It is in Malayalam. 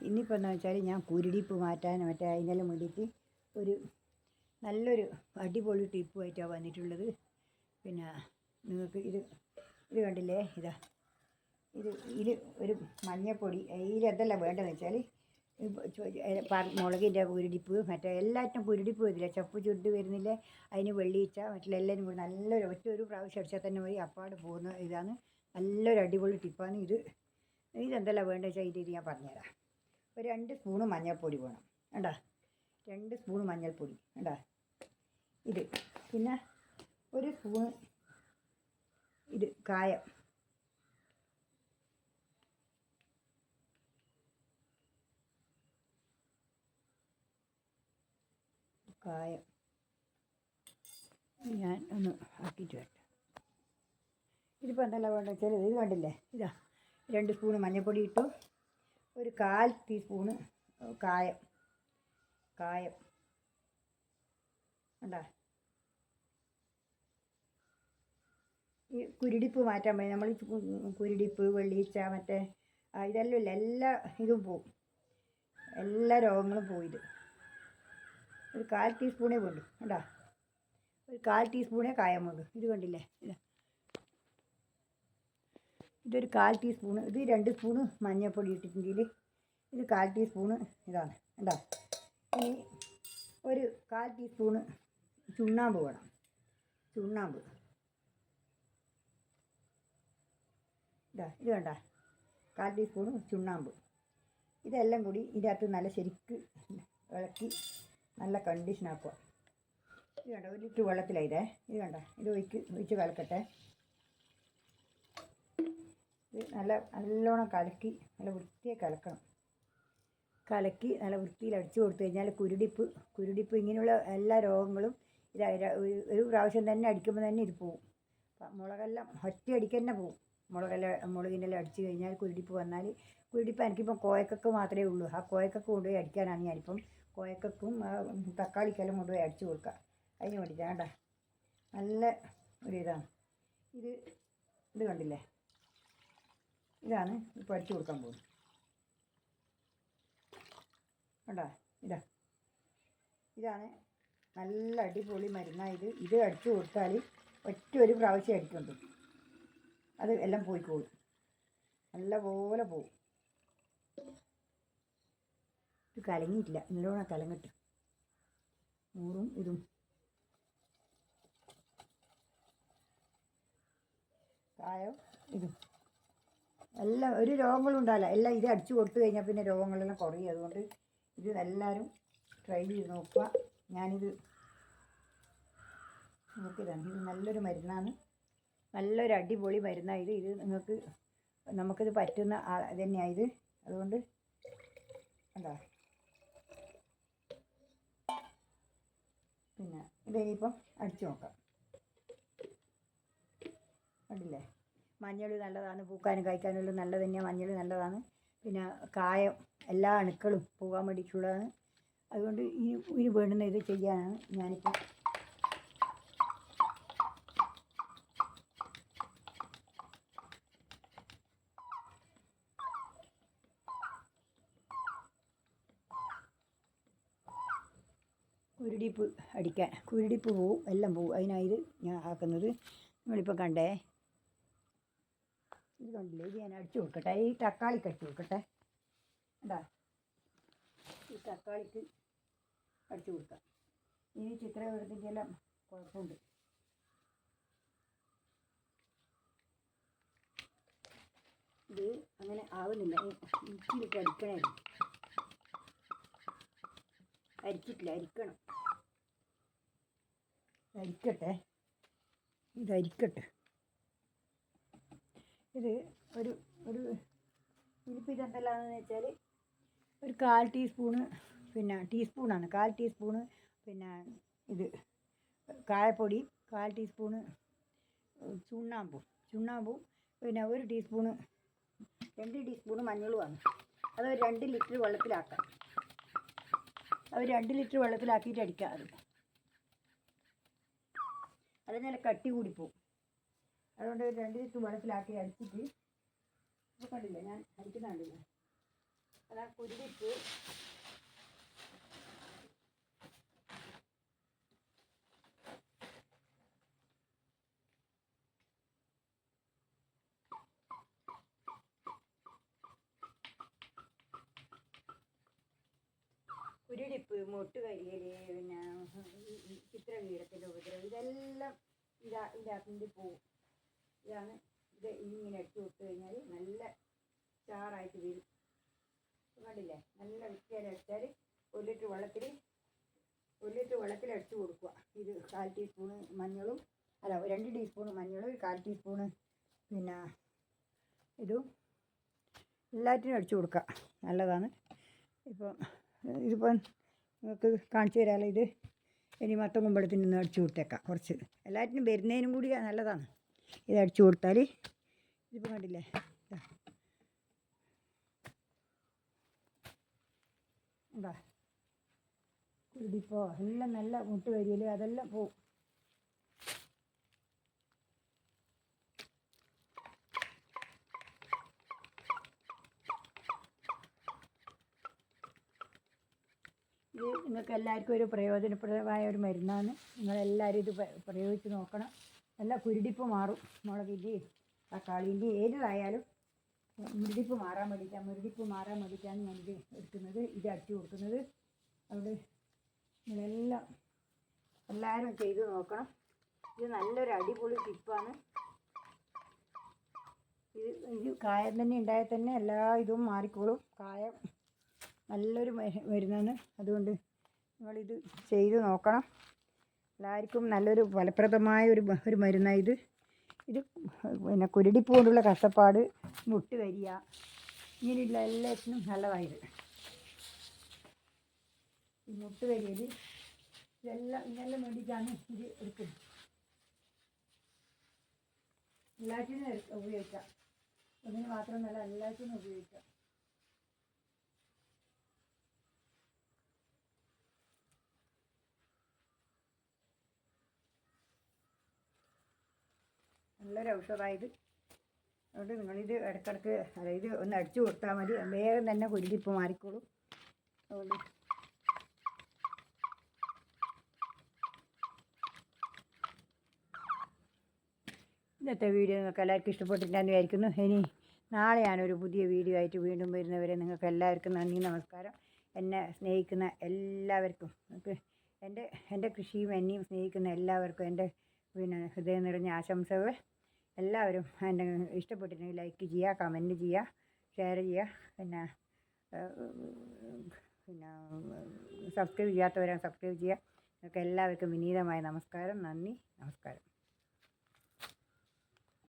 ഇന്നിപ്പോൾ എന്താ വെച്ചാൽ ഞാൻ കുരുടിപ്പ് മാറ്റാൻ അതിനെല്ലാം വേണ്ടിയിട്ട് ഒരു നല്ലൊരു അടിപൊളി ടിപ്പുമായിട്ടാണ് വന്നിട്ടുള്ളത്. പിന്നെ നിങ്ങൾക്ക് ഇത് കണ്ടില്ലേ, ഇത് ഒരു മഞ്ഞപ്പൊടി, എന്തെല്ലാം വേണ്ടതെന്ന് വെച്ചാൽ മുളകിൻ്റെ കുരുടിപ്പ്, എല്ലാറ്റിനും കുരുടിപ്പ് വരില്ല, ചപ്പ് ചുരുട്ട് വരുന്നില്ലേ, അതിന് വെള്ളിയിച്ച എല്ലാവരും കൂടി നല്ലൊരു ഒരു പ്രാവശ്യം അടിച്ചാൽ തന്നെ പോയി അപ്പാട് പോകുന്ന ഇതാണ്. നല്ലൊരു അടിപൊളി ടിപ്പാണ് ഇത്. ഇതെന്തെല്ലാം വേണ്ടത് വെച്ചാൽ ഇത് ഞാൻ പറഞ്ഞുതരാം. ഒരു 2 സ്പൂണ് മഞ്ഞൾപ്പൊടി വേണം, കണ്ടാ, 2 സ്പൂണ് മഞ്ഞൾപ്പൊടി, കണ്ടാ ഇത്. പിന്നെ 1 സ്പൂണ് ഇത് കായം, ഞാൻ ഒന്ന് ആക്കിയിട്ട് വരട്ടെ. ഇതിപ്പോൾ എന്തെല്ലാം വേണ്ടത് വെച്ചാൽ ഇത് കണ്ടില്ലേ, 2 സ്പൂണ് മഞ്ഞൾപ്പൊടി ഇട്ടു, ഒരു 1/4 ടീസ്പൂണ് കായം കണ്ടാ. ഈ കുരുടിപ്പ് മാറ്റാൻ പോയി നമ്മൾ, കുരുടിപ്പ്, വെള്ളിയിച്ച, ഇതെല്ലാം ഇല്ല, എല്ലാ ഇതും പോവും, എല്ലാ രോഗങ്ങളും പോയി. ഒരു 1/4 ടീസ്പൂണേ വേണ്ടു, കണ്ടാ, ഒരു 1/4 ടീസ്പൂണേ കായം വേണ്ടു. ഇത് കണ്ടില്ലേ, ഇതൊരു 1/4 ടീസ്പൂണ്, ഇത് 2 സ്പൂണ് മഞ്ഞൾപ്പൊടി ഇട്ടിട്ടുണ്ടെങ്കിൽ ഇത് 1/4 ടീസ്പൂണ് ഇതാണ്, കണ്ടാ. ഇനി ഒരു 1/4 ടീസ്പൂണ് ചുണ്ണാമ്പ് വേണം, ചുണ്ണാമ്പ് ഇത് വേണ്ട, 1/4 ടീസ്പൂണ് ചുണ്ണാമ്പ്. ഇതെല്ലാം കൂടി ഇതിൻ്റെ അകത്ത് നല്ല ശരിക്ക് ഇളക്കി നല്ല കണ്ടീഷനാക്കുക. ഇത് വേണ്ട, 1 ലിറ്റർ വെള്ളത്തിലായതേ, ഇത് വേണ്ട, ഇത് ഒഴിച്ച് കലക്കട്ടെ. ഇത് നല്ലോണം കലക്കി നല്ല വൃത്തിയായി കലക്കണം. കലക്കി നല്ല വൃത്തിയിൽ അടിച്ചു കൊടുത്തു കഴിഞ്ഞാൽ കുരുടിപ്പ് ഇങ്ങനെയുള്ള എല്ലാ രോഗങ്ങളും ഒരു പ്രാവശ്യം തന്നെ അടിക്കുമ്പോൾ തന്നെ ഇത് പോവും. മുളകെല്ലാം ഒറ്റ അടിക്ക് തന്നെ പോവും. മുളകിനെല്ലാം അടിച്ചു കഴിഞ്ഞാൽ കുരുടിപ്പ് വന്നാൽ, കുരുടിപ്പ് എനിക്കിപ്പം കോയക്കൊക്കെ മാത്രമേ ഉള്ളൂ. ആ കോയക്കൊക്കെ കൊണ്ടുപോയി അടിക്കാനാണ് ഞാനിപ്പം കോയക്കും തക്കാളിക്കെല്ലാം കൊണ്ടുപോയി അടിച്ചു കൊടുക്കുക. അതിന് വേണ്ടിയിട്ടാണ് കേട്ടോ. നല്ല ഒരു ഇതാണ് ഇത് കണ്ടില്ലേ, ഇതാണ് ഇപ്പോൾ അടിച്ചു കൊടുക്കാൻ പോകുന്നത്, കണ്ടോ. ഇതാണ് നല്ല അടിപൊളി മരുന്നാണ് ഇത് അടിച്ചു കൊടുത്താൽ ഒരു പ്രാവശ്യം അടിക്കുന്നുണ്ട്, അത് എല്ലാം പോയിക്കോളും, നല്ല പോലെ പോവും. ഇത് കലങ്ങിയിട്ടില്ല, നല്ലോണം കലങ്ങട്ട്, മൂറും ഇതും കായം ഇതും എല്ലാം ഒരു രോഗങ്ങളും ഉണ്ടാവില്ല. എല്ലാം ഇത് അടിച്ചു കൊടുത്തു കഴിഞ്ഞാൽ പിന്നെ രോഗങ്ങളെല്ലാം കുറയും. അതുകൊണ്ട് ഇത് എല്ലാവരും ട്രൈ ചെയ്ത് നോക്കുക. ഞാനിത് നോക്കിയതാണ്. ഇത് നല്ലൊരു മരുന്നാണ്, നല്ലൊരു അടിപൊളി മരുന്നാണ് ഇത് നമുക്കിത് പറ്റുന്ന തന്നെയാണ് ഇത്. അതുകൊണ്ട് എന്താ, പിന്നെ ഇതിനിപ്പം അടിച്ചു നോക്കാം. കണ്ടില്ലേ, മഞ്ഞൾ നല്ലതാണ്, പൂക്കാനും കഴിക്കാനും എല്ലാം നല്ലത് തന്നെയാണ്. മഞ്ഞൾ നല്ലതാണ്. പിന്നെ കായം എല്ലാ അണുക്കളും പോകാൻ വേണ്ടിയിട്ടുള്ളതാണ്. അതുകൊണ്ട് ഇനി വേണ്ടുന്ന ഇത് ചെയ്യാനാണ് ഞാനിപ്പോൾ കുരുടിപ്പ് പോവും, എല്ലാം പോവും. അതിനായത് ഞാൻ ആക്കുന്നത്. നിങ്ങളിപ്പോൾ കണ്ടേ, ഇത് കണ്ടില്ലേ, ഇത് ഞാൻ അടിച്ചു കൊടുക്കട്ടെ. ഈ തക്കാളിക്ക് അടിച്ചു കൊടുക്കട്ടെ, എന്താ, ഈ തക്കാളിക്ക് അടിച്ചു കൊടുക്കാം. ഇനി ചിത്രവർത്തിൻ്റെ എല്ലാം കുഴപ്പമുണ്ട്. ഇത് അങ്ങനെ ആവുന്നില്ല, ഇച്ചിരിട്ട് അരിക്കണമായിരുന്നു. അരിച്ചിട്ടില്ല, അരിക്കട്ടെ. ഇതരിക്കട്ടെ. ഇത് ഇതിപ്പോൾ ഇതെന്തെല്ലാമെന്ന് വെച്ചാൽ ഒരു 1/4 ടീസ്പൂണ്, പിന്നെ ടീസ്പൂണാണ്, 1/4 ടീസ്പൂണ് പിന്നെ ഇത് കായപ്പൊടി, 1/4 ടീസ്പൂണ് ചുണ്ണാമ്പും പിന്നെ 1 ടീസ്പൂണ് 2 ടീസ്പൂണ് മഞ്ഞളുമാണ്. അത് 2 ലിറ്റർ വെള്ളത്തിലാക്കാം. അത് 2 ലിറ്റർ വെള്ളത്തിലാക്കിയിട്ട് അടിക്കാം. അത് നല്ല കട്ടി കൂടിപ്പോവും. അതുകൊണ്ട് 2 ലിറ്റർ വെള്ളത്തിലാക്കി അടിച്ചിട്ട്, ഇപ്പോൾ കണ്ടില്ലേ ഞാൻ അടിക്കുന്ന കണ്ടില്ലേ, അതാ കുരുടിപ്പ്. കുരുടിപ്പ്, മുട്ടുകരിയൽ, പിന്നെ ചിത്രകീടത്തിൻ്റെ ഉപദ്രവം, ഇതെല്ലാം ഇതിൻ്റെ പോവും. ഇതാണ് ഇത്. ഇങ്ങനെ അടിച്ചു കൊടുത്തു കഴിഞ്ഞാൽ നല്ല ചാറായിട്ട് വരും. കണ്ടില്ലേ? നല്ല വൃത്തിയായി അടിച്ചാൽ 1 ലിറ്റർ വെള്ളത്തിൽ അടിച്ചു കൊടുക്കുക. ഇത് 1/4 ടീസ്പൂണ് മഞ്ഞളും, അല്ല 2 ടീസ്പൂണ് മഞ്ഞളും, 1/4 ടീസ്പൂണ് പിന്നെ ഇതും എല്ലാറ്റിനും അടിച്ചു കൊടുക്കുക. നല്ലതാണ്. ഇതിപ്പം നിങ്ങൾക്ക് കാണിച്ചു തരാമല്ലോ. ഇത് ഇനി മൊത്തം കുമ്പളത്തിന് നിന്ന് അടിച്ചു കൊടുത്തേക്കാം. കുറച്ച് എല്ലാറ്റിനും വരുന്നതിനും കൂടി നല്ലതാണ് ഇത് അടിച്ചു കൊടുത്താൽ. ഇതിപ്പോൾ കണ്ടില്ലേ? എന്താ കുരുടിപ്പോ എല്ലാം നല്ല മുട്ട് കരിയൽ അതെല്ലാം പോവും. ഇത് നിങ്ങൾക്ക് എല്ലാവർക്കും ഒരു പ്രയോജനപ്രദമായ ഒരു മരുന്നാണ്. നിങ്ങളെല്ലാവരും ഇത് പ്രയോഗിച്ച് നോക്കണം. നല്ല കുരുടിപ്പ് മാറും. മുളകിൻ്റെയും തക്കാളീൻ്റെയും ഏതായാലും മുരുടിപ്പ് മാറാൻ വേണ്ടിയിട്ടാണ് ഞാനിത് എടുക്കുന്നത്, ഇത് അടിച്ചു കൊടുക്കുന്നത്. അവിടെ എല്ലാവരും ചെയ്ത് നോക്കണം. ഇത് നല്ലൊരു അടിപൊളി ടിപ്പാണ്. ഇത് കായം തന്നെ ഉണ്ടായാൽ തന്നെ എല്ലാ ഇതും മാറിക്കോളും. കായം നല്ലൊരു മരുന്നാണ്. അതുകൊണ്ട് നിങ്ങളിത് ചെയ്ത് നോക്കണം. എല്ലാവർക്കും നല്ലൊരു ഫലപ്രദമായ ഒരു മരുന്നാണ് ഇത്. പിന്നെ കുരുടിപ്പ് കൊണ്ടുള്ള കഷ്ടപ്പാട്, മുട്ട് കരിയ, ഇങ്ങനെയുള്ള എല്ലാത്തിനും നല്ലതായത്. ഈ മുട്ട് കരിയൽ ഇതെല്ലാം വേണ്ടിയിട്ടാണ് ഇത് എടുക്കുന്നത്. എല്ലാറ്റിനും ഉപയോഗിക്കാം. ഒന്നിന് മാത്രമല്ല, എല്ലാറ്റിനും ഉപയോഗിക്കാം. നല്ലൊരു ഔഷധമായത്. അതുകൊണ്ട് നിങ്ങളിത് ഇടയ്ക്കിടയ്ക്ക്, അതായത് ഒന്ന് അടിച്ചു കൊടുത്താൽ മതി. വേഗം തന്നെ കുരുടിപ്പ് മാറിക്കോളും. അതുകൊണ്ട് ഇന്നത്തെ വീഡിയോ നിങ്ങൾക്ക് എല്ലാവർക്കും ഇഷ്ടപ്പെട്ടിട്ടുണ്ടെന്ന് വിചാരിക്കുന്നു. ഇനി നാളെ ഞാനൊരു പുതിയ വീഡിയോ ആയിട്ട് വീണ്ടും വരുന്നവരെ നിങ്ങൾക്ക് എല്ലാവർക്കും നന്ദി, നമസ്കാരം. എന്നെ സ്നേഹിക്കുന്ന എല്ലാവർക്കും, എൻ്റെ കൃഷിയും എന്നെയും സ്നേഹിക്കുന്ന എല്ലാവർക്കും എൻ്റെ ഹൃദയം നിറഞ്ഞ ആശംസകൾ. എല്ലാവരും എന്നെ ഇഷ്ടപ്പെട്ടിട്ടുണ്ടെങ്കിൽ ലൈക്ക് ചെയ്യുക, കമൻറ്റ് ചെയ്യുക, ഷെയർ ചെയ്യുക. പിന്നെ സബ്സ്ക്രൈബ് ചെയ്യാത്തവരെ സബ്സ്ക്രൈബ് ചെയ്യുക. നിങ്ങൾക്ക് എല്ലാവർക്കും വിനീതമായ നമസ്കാരം. നന്ദി, നമസ്കാരം.